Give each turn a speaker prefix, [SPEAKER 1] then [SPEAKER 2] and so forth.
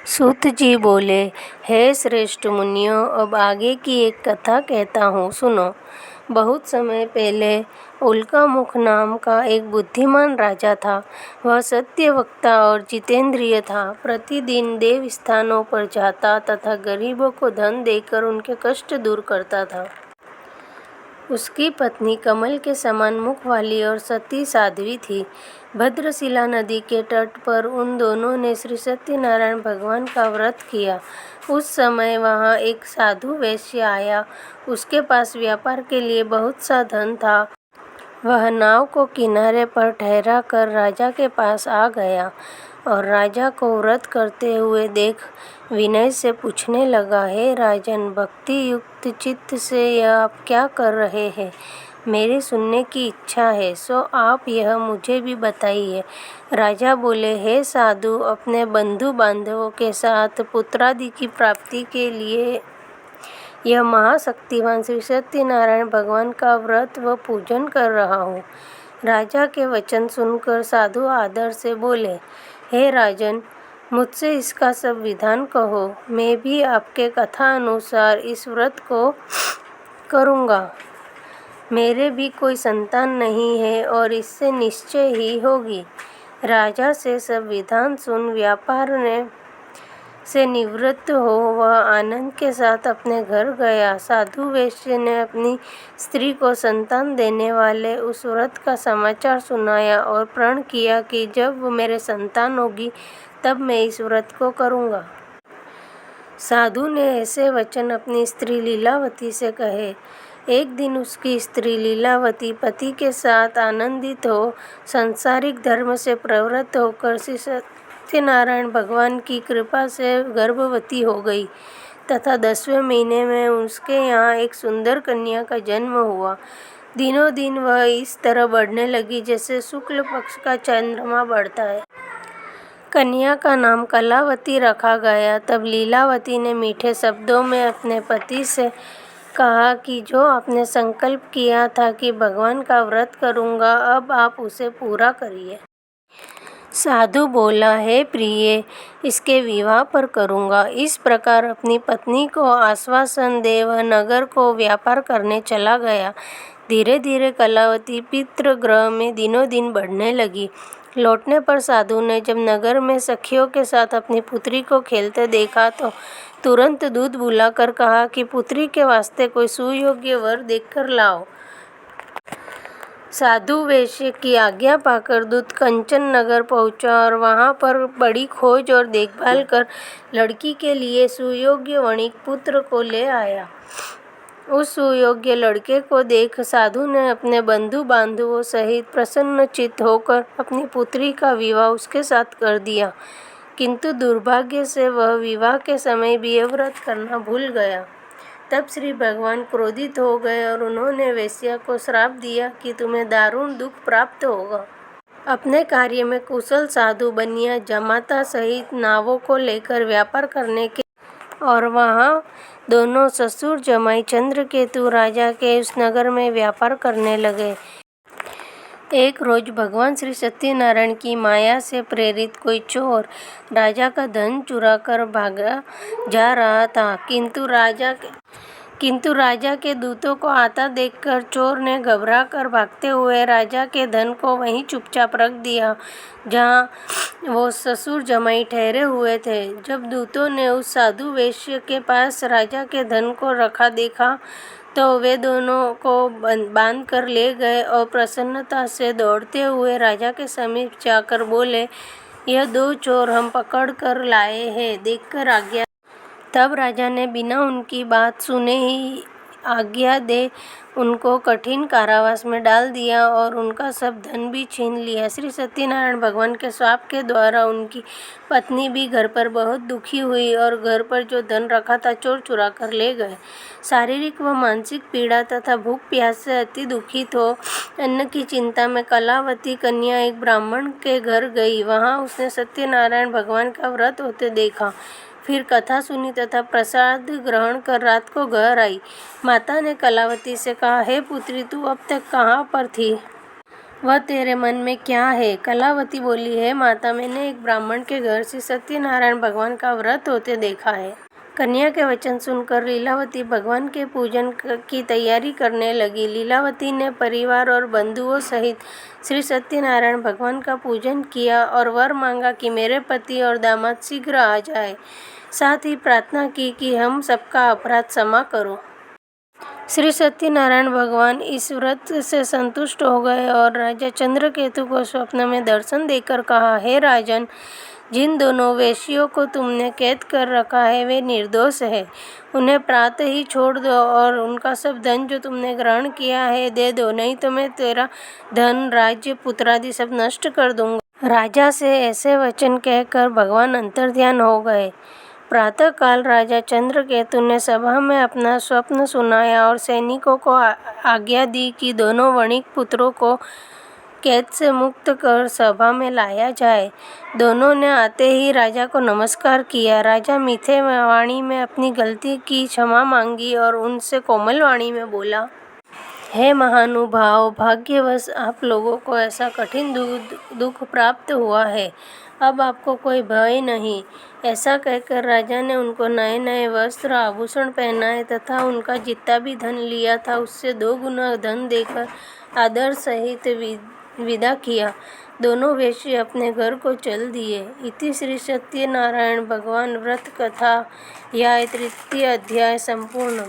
[SPEAKER 1] सूत जी बोले, हे श्रेष्ठ मुनियों, अब आगे की एक कथा कहता हूँ, सुनो। बहुत समय पहले उल्कामुख नाम का एक बुद्धिमान राजा था। वह सत्यवक्ता और जितेंद्रिय था। प्रतिदिन देव स्थानों पर जाता तथा गरीबों को धन देकर उनके कष्ट दूर करता था। उसकी पत्नी कमल के समान मुख वाली और सती साध्वी थी। भद्रशिला नदी के तट पर उन दोनों ने श्री सत्यनारायण भगवान का व्रत किया। उस समय वहाँ एक साधु वैश्य आया। उसके पास व्यापार के लिए बहुत सा धन था। वह नाव को किनारे पर ठहरा कर राजा के पास आ गया और राजा को व्रत करते हुए देख विनय से पूछने लगा, हे राजन, भक्ति युक्त चित्त से यह आप क्या कर रहे हैं? मेरी सुनने की इच्छा है, सो आप यह मुझे भी बताइए। राजा बोले, हे साधु, अपने बंधु बांधवों के साथ पुत्रादि की प्राप्ति के लिए यह महाशक्तिवान श्री सत्यनारायण भगवान का व्रत व पूजन कर रहा हूँ। राजा के वचन सुनकर साधु आदर से बोले, हे राजन, मुझसे इसका सब विधान कहो। मैं भी आपके कथा अनुसार इस व्रत को करूँगा। मेरे भी कोई संतान नहीं है और इससे निश्चय ही होगी। राजा से सब विधान सुन व्यापार से निवृत्त हो वह आनंद के साथ अपने घर गया। साधु वैश्य ने अपनी स्त्री को संतान देने वाले उस व्रत का समाचार सुनाया और प्रण किया कि जब मेरे संतान होगी तब मैं इस व्रत को करूँगा। साधु ने ऐसे वचन अपनी स्त्री लीलावती से कहे। एक दिन उसकी स्त्री लीलावती पति के साथ आनंदित हो सांसारिक धर्म से प्रवृत्त होकर श्री सत्यनारायण भगवान की कृपा से गर्भवती हो गई तथा 10वें महीने में उसके यहाँ एक सुंदर कन्या का जन्म हुआ। दिनों दिन वह इस तरह बढ़ने लगी जैसे शुक्ल पक्ष का चंद्रमा बढ़ता है। कन्या का नाम कलावती रखा गया। तब लीलावती ने मीठे शब्दों में अपने पति से कहा कि जो आपने संकल्प किया था कि भगवान का व्रत करूँगा, अब आप उसे पूरा करिए। साधु बोला, हे प्रिय, इसके विवाह पर करूँगा। इस प्रकार अपनी पत्नी को आश्वासन दे वह नगर को व्यापार करने चला गया। धीरे धीरे कलावती पितृगृह में दिनों दिन बढ़ने लगी। लौटने पर साधु ने जब नगर में सखियों के साथ अपनी पुत्री को खेलते देखा तो तुरंत दूत बुलाकर कहा कि पुत्री के वास्ते कोई सुयोग्य वर देखकर लाओ। साधु वैश्य की आज्ञा पाकर दूत कंचन नगर पहुंचा और वहां पर बड़ी खोज और देखभाल कर लड़की के लिए सुयोग्य वणिक पुत्र को ले आया। उस सुयोग्य लड़के को देख साधु ने अपने बंधु बांधवों सहित प्रसन्नचित्त होकर अपनी पुत्री का विवाह उसके साथ कर दिया। किंतु दुर्भाग्य से वह विवाह के समय भी यह व्रत करना भूल गया। तब श्री भगवान क्रोधित हो गए और उन्होंने वेश्या को श्राप दिया कि तुम्हें दारुण दुख प्राप्त होगा। अपने कार्य में कुशल साधु बनिया जमाता सहित नावों को लेकर व्यापार करने के और वहाँ दोनों ससुर जमाई चंद्रकेतु राजा के उस नगर में व्यापार करने लगे। एक रोज भगवान श्री सत्यनारायण की माया से प्रेरित कोई चोर राजा का धन चुरा कर भागा जा रहा था, किंतु राजा के दूतों को आता देखकर चोर ने घबरा कर भागते हुए राजा के धन को वहीं चुपचाप रख दिया जहाँ वो ससुर जमाई ठहरे हुए थे। जब दूतों ने उस साधु वैश्य के पास राजा के धन को रखा देखा तो वे दोनों को बांध कर ले गए और प्रसन्नता से दौड़ते हुए राजा के समीप जाकर बोले, यह दो चोर हम पकड़ कर लाए हैं, देखकर आज्ञा। तब राजा ने बिना उनकी बात सुने ही आज्ञा दे उनको कठिन कारावास में डाल दिया और उनका सब धन भी छीन लिया। श्री सत्यनारायण भगवान के श्राप के द्वारा उनकी पत्नी भी घर पर बहुत दुखी हुई और घर पर जो धन रखा था चोर चुरा कर ले गए। शारीरिक व मानसिक पीड़ा तथा भूख प्यास से अति दुखित हो अन्न की चिंता में कलावती कन्या एक ब्राह्मण के घर गई। वहाँ उसने सत्यनारायण भगवान का व्रत होते देखा। फिर कथा सुनी तथा प्रसाद ग्रहण कर रात को घर आई। माता ने कलावती से कहा, हे पुत्री, तू अब तक कहाँ पर थी? वह तेरे मन में क्या है? कलावती बोली, है माता, मैंने एक ब्राह्मण के घर से सत्यनारायण भगवान का व्रत होते देखा है। कन्या के वचन सुनकर लीलावती भगवान के पूजन की तैयारी करने लगी। लीलावती ने परिवार और बंधुओं सहित श्री सत्यनारायण भगवान का पूजन किया और वर मांगा कि मेरे पति और दामाद शीघ्र आ जाए। साथ ही प्रार्थना की कि हम सबका अपराध क्षमा करो। श्री सत्यनारायण भगवान इस व्रत से संतुष्ट हो गए और राजा चंद्रकेतु को स्वप्न में दर्शन देकर कहा, हे राजन, जिन दोनों वेश्यों को तुमने कैद कर रखा है वे निर्दोष है। उन्हें प्रातः ही छोड़ दो और उनका सब धन जो तुमने ग्रहण किया है दे दो, नहीं तो मैं तेरा धन, राज्य, पुत्रादि सब नष्ट कर दूंगा। राजा से ऐसे वचन कहकर भगवान अंतर्ध्यान हो गए। प्रातःकाल राजा चंद्रकेतु ने सभा में अपना स्वप्न सुनाया और सैनिकों को आज्ञा दी कि दोनों वणिक पुत्रों को कैद से मुक्त कर सभा में लाया जाए। दोनों ने आते ही राजा को नमस्कार किया। राजा मीठे वाणी में अपनी गलती की क्षमा मांगी और उनसे कोमल वाणी में बोला, हे महानुभाव, भाग्यवश आप लोगों को ऐसा कठिन दुख प्राप्त हुआ है। अब आपको कोई भय नहीं। ऐसा कहकर राजा ने उनको नए नए वस्त्र आभूषण पहनाए तथा उनका जितना भी धन लिया था उससे 2 गुना धन देकर आदर सहित विदा किया। दोनों वेश्य अपने घर को चल दिए। इति श्री सत्यनारायण भगवान व्रत कथा या तृतीय अध्याय संपूर्ण।